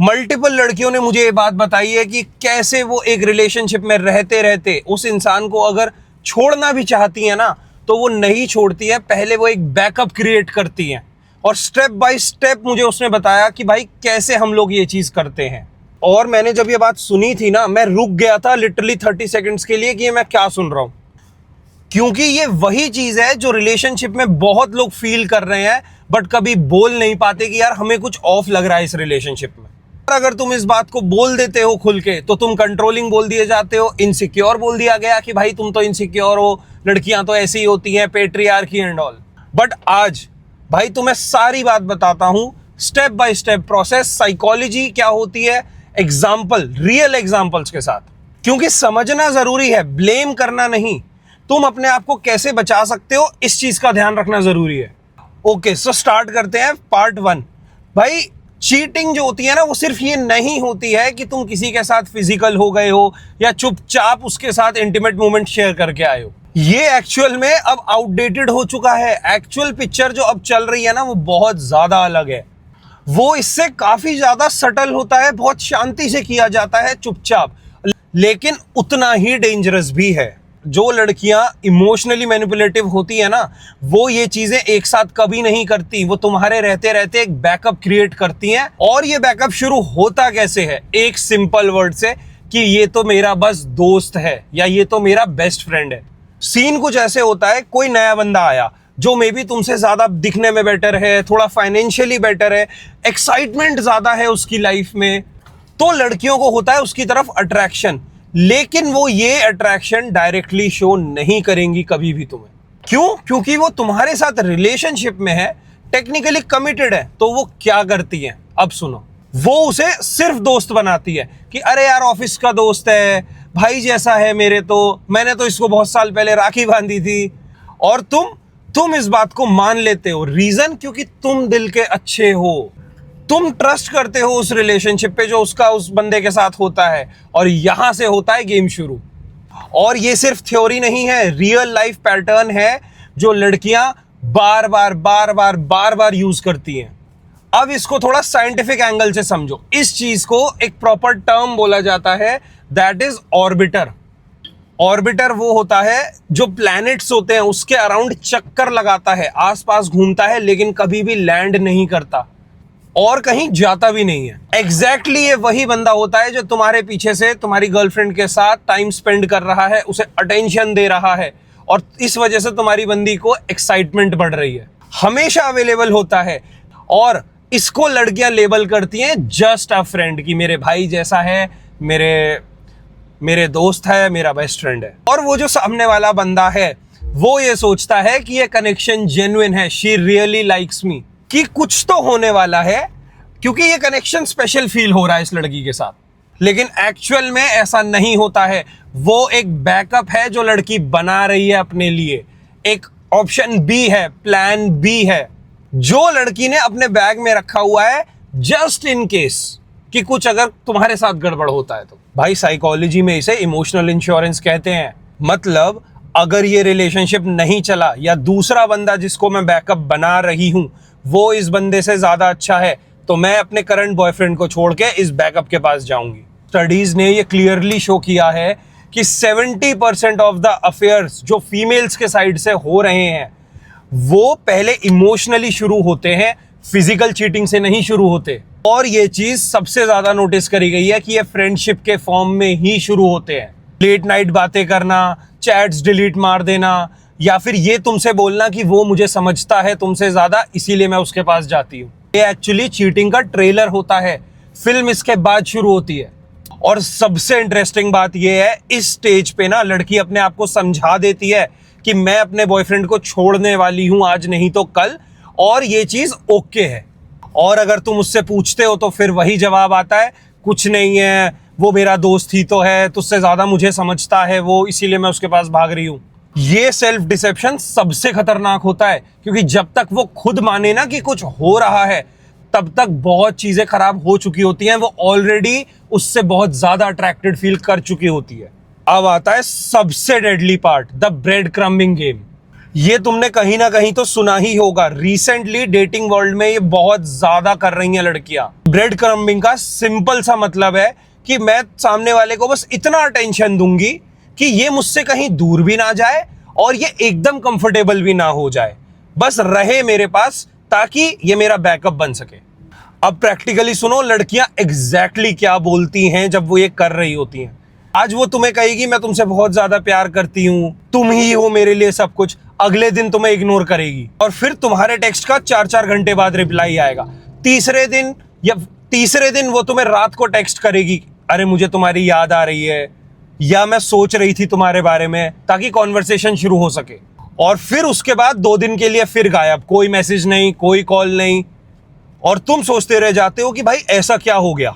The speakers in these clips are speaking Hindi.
मल्टीपल लड़कियों ने मुझे ये बात बताई है कि कैसे वो एक रिलेशनशिप में रहते रहते उस इंसान को अगर छोड़ना भी चाहती है ना तो वो नहीं छोड़ती है, पहले वो एक बैकअप क्रिएट करती हैं और स्टेप बाय स्टेप मुझे उसने बताया कि भाई कैसे हम लोग ये चीज करते हैं। और मैंने जब ये बात सुनी थी ना, मैं रुक गया था लिटरली 30 सेकंड्स के लिए कि ये मैं क्या सुन रहा हूं, क्योंकि ये वही चीज है जो रिलेशनशिप में बहुत लोग फील कर रहे हैं बट कभी बोल नहीं पाते कि यार हमें कुछ ऑफ लग रहा है इस रिलेशनशिप में। अगर तुम इस बात को बोल देते हो खुल के तो तुम कंट्रोलिंग बोल दिए जाते हो, इनसिक्योर बोल दिया गया कि भाई तुम तो इनसिक्योर हो, लड़कियां तो ऐसी ही होती हैं, पेट्रियार्की एंड ऑल। बट आज भाई तुम्हें सारी बात बताता हूं, step by step process, psychology क्या होती है, एग्जाम्पल, रियल एग्जाम्पल्स के साथ, क्योंकि समझना जरूरी है, ब्लेम करना नहीं। तुम अपने आप को कैसे बचा सकते हो इस चीज का ध्यान रखना जरूरी है। ओके, सो स्टार्ट करते हैं पार्ट 1। भाई चीटिंग जो होती है ना वो सिर्फ ये नहीं होती है कि तुम किसी के साथ फिजिकल हो गए हो या चुपचाप उसके साथ इंटीमेट मोमेंट शेयर करके आए हो। ये एक्चुअल में अब आउटडेटेड हो चुका है। एक्चुअल पिक्चर जो अब चल रही है ना वो बहुत ज्यादा अलग है। वो इससे काफी ज्यादा सटल होता है, बहुत शांति से किया जाता है, चुपचाप, लेकिन उतना ही डेंजरस भी है। जो लड़कियां इमोशनली मैनिपुलेटिव होती है ना वो ये चीजें एक साथ कभी नहीं करती, वो तुम्हारे रहते रहते एक बैकअप क्रिएट करती हैं। और ये बैकअप शुरू होता कैसे है? एक सिंपल वर्ड से कि ये तो मेरा बस दोस्त है या ये तो मेरा बेस्ट फ्रेंड है। सीन कुछ ऐसे होता है, कोई नया बंदा आया जो मे बी तुमसे ज्यादा दिखने में बेटर है, थोड़ा फाइनेंशियली बेटर है, एक्साइटमेंट ज्यादा है उसकी लाइफ में, तो लड़कियों को होता है उसकी तरफ अट्रैक्शन, लेकिन वो ये अट्रैक्शन डायरेक्टली शो नहीं करेंगी कभी भी तुम्हें। क्यों? क्योंकि वो तुम्हारे साथ रिलेशनशिप में है, टेक्निकली कमिटेड है। तो वो क्या करती है, अब सुनो। वो उसे सिर्फ दोस्त बनाती है कि अरे यार ऑफिस का दोस्त है, भाई जैसा है मेरे, तो मैंने तो इसको बहुत साल पहले राखी बांधी थी। और तुम इस बात को मान लेते हो। रीजन? क्योंकि तुम दिल के अच्छे हो, तुम ट्रस्ट करते हो उस रिलेशनशिप पे जो उसका उस बंदे के साथ होता है, और यहां से होता है गेम शुरू। और ये सिर्फ थ्योरी नहीं है, रियल लाइफ पैटर्न है जो लड़कियां बार बार यूज करती हैं। अब इसको थोड़ा साइंटिफिक एंगल से समझो। इस चीज को एक प्रॉपर टर्म बोला जाता है, दैट इज ऑर्बिटर। ऑर्बिटर वो होता है जो प्लैनेट्स होते हैं उसके अराउंड चक्कर लगाता है, आसपास घूमता है, लेकिन कभी भी लैंड नहीं करता और कहीं जाता भी नहीं है। एग्जैक्टली ये वही बंदा होता है जो तुम्हारे पीछे से तुम्हारी गर्लफ्रेंड के साथ टाइम स्पेंड कर रहा है, उसे अटेंशन दे रहा है, और इस वजह से तुम्हारी बंदी को एक्साइटमेंट बढ़ रही है, हमेशा अवेलेबल होता है। और इसको लड़कियां लेबल करती हैं जस्ट अ फ्रेंड, कि मेरे भाई जैसा है, मेरे दोस्त है, मेरा बेस्ट फ्रेंड है। और वो जो सामने वाला बंदा है वो ये सोचता है कि ये कनेक्शन जेन्युइन है, शी रियली लाइक्स मी, कि कुछ तो होने वाला है क्योंकि ये कनेक्शन स्पेशल फील हो रहा है इस लड़की के साथ। लेकिन एक्चुअल में ऐसा नहीं होता है। वो एक बैकअप है जो लड़की बना रही है अपने लिए, एक ऑप्शन बी है, प्लान बी है, जो लड़की ने अपने बैग में रखा हुआ है जस्ट इन केस कि कुछ अगर तुम्हारे साथ गड़बड़ होता है तो। भाई साइकोलॉजी में इसे इमोशनल इंश्योरेंस कहते हैं। मतलब अगर ये रिलेशनशिप नहीं चला या दूसरा बंदा जिसको मैं बैकअप बना रही हूं वो इस बंदे से ज्यादा अच्छा है, तो मैं अपने करंट बॉयफ्रेंड को छोड़ के इस बैकअप के पास जाऊंगी। स्टडीज ने ये क्लियरली शो किया है कि 70% ऑफ द अफेयर्स जो फीमेल्स के साइड से हो रहे हैं वो पहले इमोशनली शुरू होते हैं, फिजिकल चीटिंग से नहीं शुरू होते। और ये चीज सबसे ज्यादा नोटिस करी गई है कि ये फ्रेंडशिप के फॉर्म में ही शुरू होते हैं। लेट नाइट बातें करना, चैट्स डिलीट मार देना, या फिर ये तुमसे बोलना कि वो मुझे समझता है तुमसे ज्यादा इसीलिए मैं उसके पास जाती हूँ। ये एक्चुअली चीटिंग का ट्रेलर होता है, फिल्म इसके बाद शुरू होती है। और सबसे इंटरेस्टिंग बात ये है, इस स्टेज पे ना लड़की अपने आप को समझा देती है कि मैं अपने बॉयफ्रेंड को छोड़ने वाली हूं, आज नहीं तो कल, और ये चीज ओके है। और अगर तुम उससे पूछते हो तो फिर वही जवाब आता है, कुछ नहीं है, वो मेरा दोस्त ही तो है, तुझसे ज्यादा मुझे समझता है वो, इसीलिए मैं उसके पास भाग रही हूं। ये सेल्फ डिसेप्शन सबसे खतरनाक होता है, क्योंकि जब तक वो खुद माने ना कि कुछ हो रहा है तब तक बहुत चीजें खराब हो चुकी होती हैं, वो ऑलरेडी उससे बहुत ज्यादा अट्रैक्टेड फील कर चुकी होती है। अब आता है सबसे deadly part, the bread crumbing game. ये तुमने कहीं ना कहीं तो सुना ही होगा, रिसेंटली डेटिंग वर्ल्ड में ये बहुत ज्यादा कर रही हैं लड़कियां। ब्रेड क्रम्बिंग का सिंपल सा मतलब है कि मैं सामने वाले को बस इतना अटेंशन दूंगी कि ये मुझसे कहीं दूर भी ना जाए और ये एकदम कंफर्टेबल भी ना हो जाए, बस रहे मेरे पास ताकि ये मेरा बैकअप बन सके। अब प्रैक्टिकली सुनो लड़कियां एग्जैक्टली क्या बोलती हैं जब वो ये कर रही होती हैं। आज वो तुम्हें कहेगी मैं तुमसे बहुत ज्यादा प्यार करती हूं, तुम ही हो मेरे लिए सब कुछ। अगले दिन तुम्हें इग्नोर करेगी और फिर तुम्हारे टेक्स्ट का 4-4 घंटे बाद रिप्लाई आएगा। तीसरे दिन वो तुम्हें रात को टेक्स्ट करेगी, अरे मुझे तुम्हारी याद आ रही है या मैं सोच रही थी तुम्हारे बारे में, ताकि कॉन्वर्सेशन शुरू हो सके। और फिर उसके बाद 2 दिन के लिए फिर गायब, कोई मैसेज नहीं, कोई कॉल नहीं। और तुम सोचते रह जाते हो कि भाई ऐसा क्या हो गया।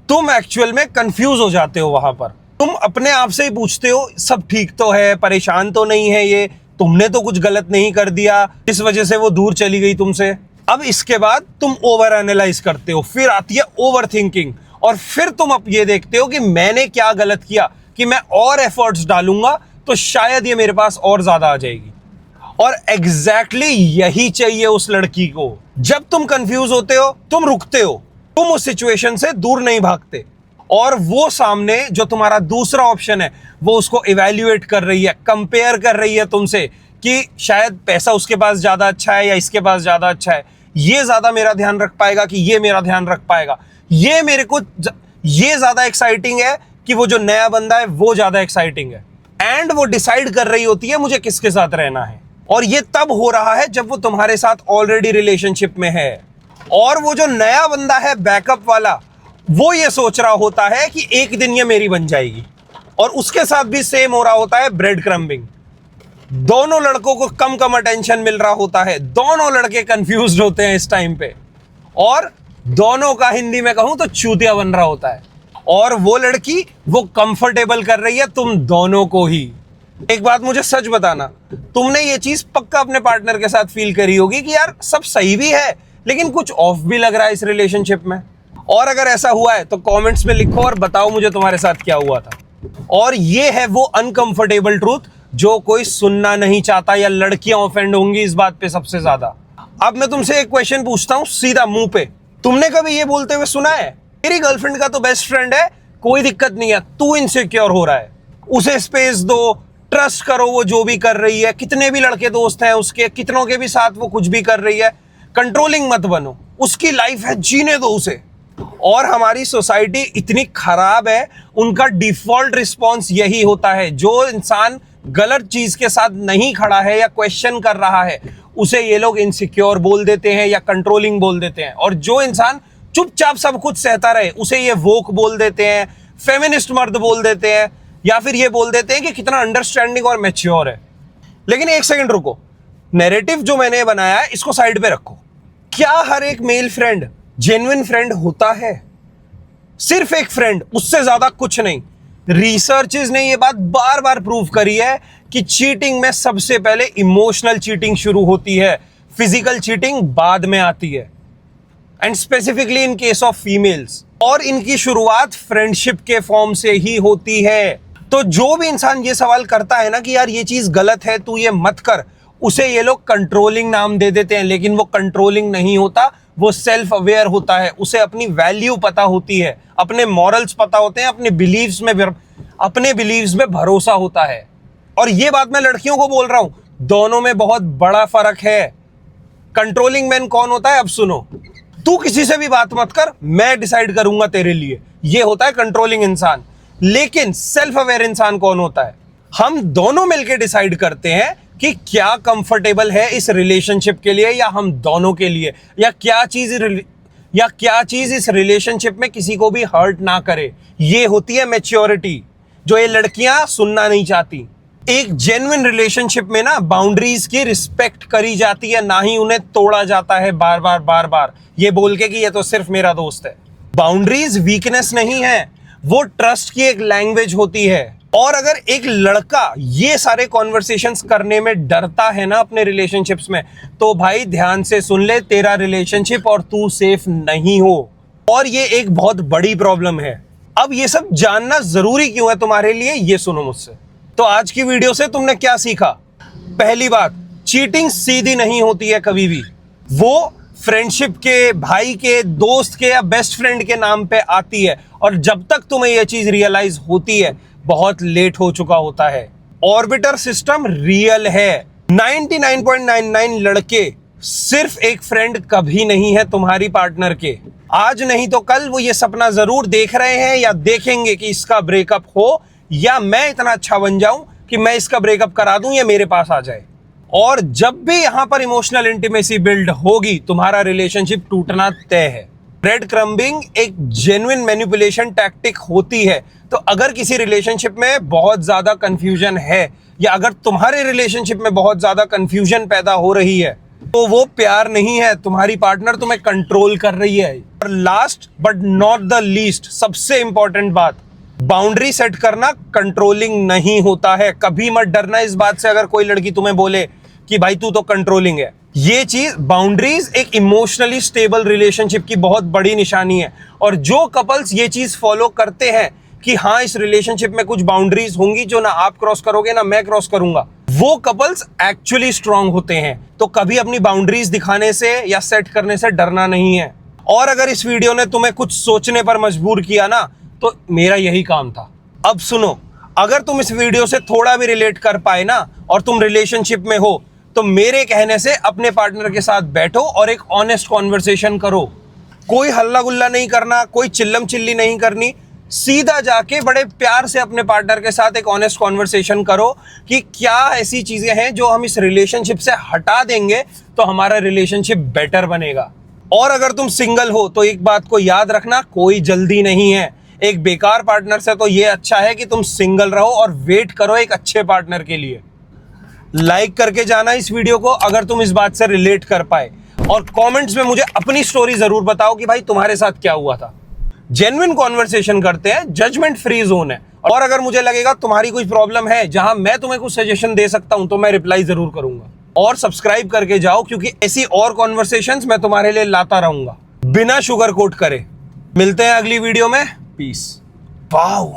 तुम एक्चुअल में कंफ्यूज हो जाते हो वहां पर। तुम अपने आप से ही पूछते हो सब ठीक तो है, परेशान तो नहीं है ये, तुमने तो कुछ गलत नहीं कर दिया इस वजह से वो दूर चली गई तुमसे। अब इसके बाद तुम ओवर एनालाइज करते हो, फिर आती है ओवर थिंकिंग, और फिर तुम अब ये देखते हो कि मैंने क्या गलत किया कि मैं और एफर्ट्स डालूंगा तो शायद ये मेरे पास और ज्यादा आ जाएगी। और एग्जैक्टली यही चाहिए उस लड़की को। जब तुम कंफ्यूज होते हो तुम रुकते हो, तुम उस सिचुएशन से दूर नहीं भागते, और वो सामने जो तुम्हारा दूसरा ऑप्शन है वो उसको इवैल्यूएट कर रही है, कंपेयर कर रही है तुमसे कि शायद पैसा उसके पास ज्यादा अच्छा है या इसके पास ज्यादा अच्छा है, ये ज्यादा मेरा ध्यान रख पाएगा कि ये मेरा ध्यान रख पाएगा, ये मेरे को ये ज्यादा एक्साइटिंग है कि वो जो नया बंदा है वो ज्यादा एक्साइटिंग है। एंड वो डिसाइड कर रही होती है मुझे किसके साथ रहना है। और ये तब हो रहा है जब वो तुम्हारे साथ ऑलरेडी रिलेशनशिप में है, और वो जो नया बंदा है बैकअप वाला वो ये सोच रहा होता है कि एक दिन ये मेरी बन जाएगी। और उसके साथ भी सेम हो रहा होता है ब्रेड क्रम्बिंग। दोनों लड़कों को कम कम अटेंशन मिल रहा होता है, दोनों लड़के कंफ्यूज्ड होते हैं इस टाइम पे, और दोनों का हिंदी में कहूं तो चूतिया बन रहा होता है। और वो लड़की वो कंफर्टेबल कर रही है तुम दोनों को ही। एक बात मुझे सच बताना, तुमने ये चीज पक्का अपने पार्टनर के साथ फील करी होगी कि यार सब सही भी है लेकिन कुछ ऑफ भी लग रहा है इस रिलेशनशिप में। और अगर ऐसा हुआ है तो कमेंट्स में लिखो और बताओ मुझे तुम्हारे साथ क्या हुआ था। और ये है वो अनकंफर्टेबल ट्रूथ जो कोई सुनना नहीं चाहता, या लड़कियां ऑफेंड होंगी इस बात पे सबसे ज्यादा। अब मैं तुमसे एक क्वेश्चन पूछता हूं सीधा मुंह पे, तुमने कभी ये बोलते हुए सुना है मेरी गर्लफ्रेंड का तो बेस्ट फ्रेंड है, कोई दिक्कत नहीं है, तू इनसिक्योर हो रहा है, उसे स्पेस दो, ट्रस्ट करो वो जो भी कर रही है, कितने भी लड़के दोस्त हैं उसके, कितनों के भी साथ वो कुछ भी कर रही है, कंट्रोलिंग मत बनो, उसकी लाइफ है, जीने दो उसे। और हमारी सोसाइटी इतनी खराब है, उनका डिफॉल्ट रिस्पॉन्स यही होता है। जो इंसान गलत चीज के साथ नहीं खड़ा है या क्वेश्चन कर रहा है उसे ये लोग इनसिक्योर बोल देते हैं या कंट्रोलिंग बोल देते हैं, और जो इंसान चुपचाप सब कुछ सहता रहे उसे ये वोक बोल देते हैं, फेमिनिस्ट मर्द बोल देते हैं, या फिर ये बोल देते हैं कि कितना अंडरस्टैंडिंग और मैच्योर है। लेकिन एक सेकंड रुको, नैरेटिव जो मैंने बनाया है इसको साइड पे रखो। क्या हर एक मेल फ्रेंड जेन्युइन फ्रेंड होता है? सिर्फ एक फ्रेंड, उससे ज्यादा कुछ नहीं। रिसर्चेस ने ये बात बार बार प्रूव करी है कि चीटिंग में सबसे पहले इमोशनल चीटिंग शुरू होती है, फिजिकल चीटिंग बाद में आती है, and specifically in case of females. और इनकी शुरुआत फ्रेंडशिप के फॉर्म से ही होती है। तो जो भी इंसान ये सवाल करता है ना कि यार ये चीज गलत है तू ये मत कर, उसे ये लोग कंट्रोलिंग नाम दे देते हैं, लेकिन वो कंट्रोलिंग नहीं होता, वो सेल्फ अवेयर होता है, उसे अपनी वैल्यू पता होती है, अपने मॉरल्स पता होते हैं, अपने बिलीव्स में भरोसा होता है। और ये बात मैं लड़कियों को बोल रहा हूं, दोनों में बहुत बड़ा फर्क है। कंट्रोलिंग मैन कौन होता है अब सुनो, तू किसी से भी बात मत कर, मैं डिसाइड करूंगा तेरे लिए, ये होता है कंट्रोलिंग इंसान। लेकिन सेल्फ अवेयर इंसान कौन होता है? हम दोनों मिलकर डिसाइड करते हैं कि क्या कंफर्टेबल है इस रिलेशनशिप के लिए या हम दोनों के लिए, या क्या चीज इस रिलेशनशिप में किसी को भी हर्ट ना करे। ये होती है मैच्योरिटी, जो ये लड़कियां सुनना नहीं चाहती। एक जेन्युइन रिलेशनशिप में ना बाउंड्रीज की रिस्पेक्ट करी जाती है, ना ही उन्हें तोड़ा जाता है बार बार ये बोल के कि ये तो सिर्फ मेरा दोस्त है। बाउंड्रीज वीकनेस नहीं है, वो ट्रस्ट की एक लैंग्वेज होती है। और अगर एक लड़का ये सारे कॉन्वर्सेशंस करने में डरता है ना अपने रिलेशनशिप्स में, तो भाई ध्यान से सुन ले, तेरा रिलेशनशिप और तू सेफ नहीं हो, और ये एक बहुत बड़ी प्रॉब्लम है। अब ये सब जानना जरूरी क्यों है तुम्हारे लिए, ये सुनो मुझसे। तो आज की वीडियो से तुमने क्या सीखा? पहली बात, चीटिंग सीधी नहीं होती है कभी भी, वो फ्रेंडशिप के, भाई के, दोस्त के या बेस्ट फ्रेंड के नाम पे आती है, और जब तक तुम्हें यह चीज रियलाइज होती है बहुत लेट हो चुका होता है। ऑर्बिटर सिस्टम रियल है। 99.99 लड़के सिर्फ एक फ्रेंड कभी नहीं है तुम्हारी पार्टनर के। आज नहीं तो कल वो ये सपना जरूर देख रहे हैं या देखेंगे कि इसका ब्रेकअप हो, या मैं इतना अच्छा बन जाऊं कि मैं इसका ब्रेकअप करा दूं या मेरे पास आ जाए। और जब भी यहां पर इमोशनल इंटीमेसी बिल्ड होगी तुम्हारा रिलेशनशिप टूटना तय है। ब्रेड क्रम्बिंग एक जेन्युइन मैनिपुलेशन टैक्टिक होती है। तो अगर किसी रिलेशनशिप में बहुत ज्यादा कंफ्यूजन है, या अगर तुम्हारे रिलेशनशिप में बहुत ज्यादा कंफ्यूजन पैदा हो रही है, तो वो प्यार नहीं है, तुम्हारी पार्टनर तुम्हें कंट्रोल कर रही है। और last but not the least, सबसे इंपॉर्टेंट बात, बाउंड्री सेट करना कंट्रोलिंग नहीं होता है। कभी मत डरना इस बात से अगर कोई लड़की तुम्हें बोले कि भाई तू तो कंट्रोलिंग है। ये चीज, बाउंड्रीज एक इमोशनली स्टेबल रिलेशनशिप की बहुत बड़ी निशानी है। और जो कपल्स ये चीज फॉलो करते हैं कि हाँ इस रिलेशनशिप में कुछ बाउंड्रीज होंगी जो ना आप क्रॉस करोगे ना मैं क्रॉस करूंगा, वो कपल्स एक्चुअली स्ट्रांग होते हैं। तो कभी अपनी बाउंड्रीज दिखाने से या सेट करने से डरना नहीं है। और अगर इस वीडियो ने तुम्हें कुछ सोचने पर मजबूर किया ना, तो मेरा यही काम था। अब सुनो, अगर तुम इस वीडियो से थोड़ा भी रिलेट कर पाए ना, और तुम रिलेशनशिप में हो, तो मेरे कहने से अपने पार्टनर के साथ बैठो और एक ऑनेस्ट कॉन्वर्सेशन करो। कोई हल्ला गुल्ला नहीं करना, कोई चिल्लम चिल्ली नहीं करनी, सीधा जाके बड़े प्यार से अपने पार्टनर के साथ एक ऑनेस्ट कॉन्वर्सेशन करो कि क्या ऐसी चीजें हैं जो हम इस रिलेशनशिप से हटा देंगे तो हमारा रिलेशनशिप बेटर बनेगा। और अगर तुम सिंगल हो तो एक बात को याद रखना, कोई जल्दी नहीं है। एक बेकार पार्टनर से तो ये अच्छा है कि तुम सिंगल रहो और वेट करो एक अच्छे पार्टनर के लिए। लाइक करके जाना इस वीडियो को अगर तुम इस बात से रिलेट कर पाए, और कमेंट्स में मुझे अपनी स्टोरी जरूर बताओ कि भाई तुम्हारे साथ क्या हुआ था। जेन्युइन कॉन्वर्सेशन करते हैं, जजमेंट फ्री जोन है। और अगर मुझे लगेगा तुम्हारी कोई प्रॉब्लम है जहां मैं तुम्हें कुछ सजेशन दे सकता हूं, तो मैं रिप्लाई जरूर करूंगा। और सब्सक्राइब करके जाओ, क्योंकि ऐसी और कॉन्वर्सेशंस मैं तुम्हारे लिए लाता रहूंगा बिना शुगर कोट करे। मिलते हैं अगली वीडियो में। पीस। वाओ।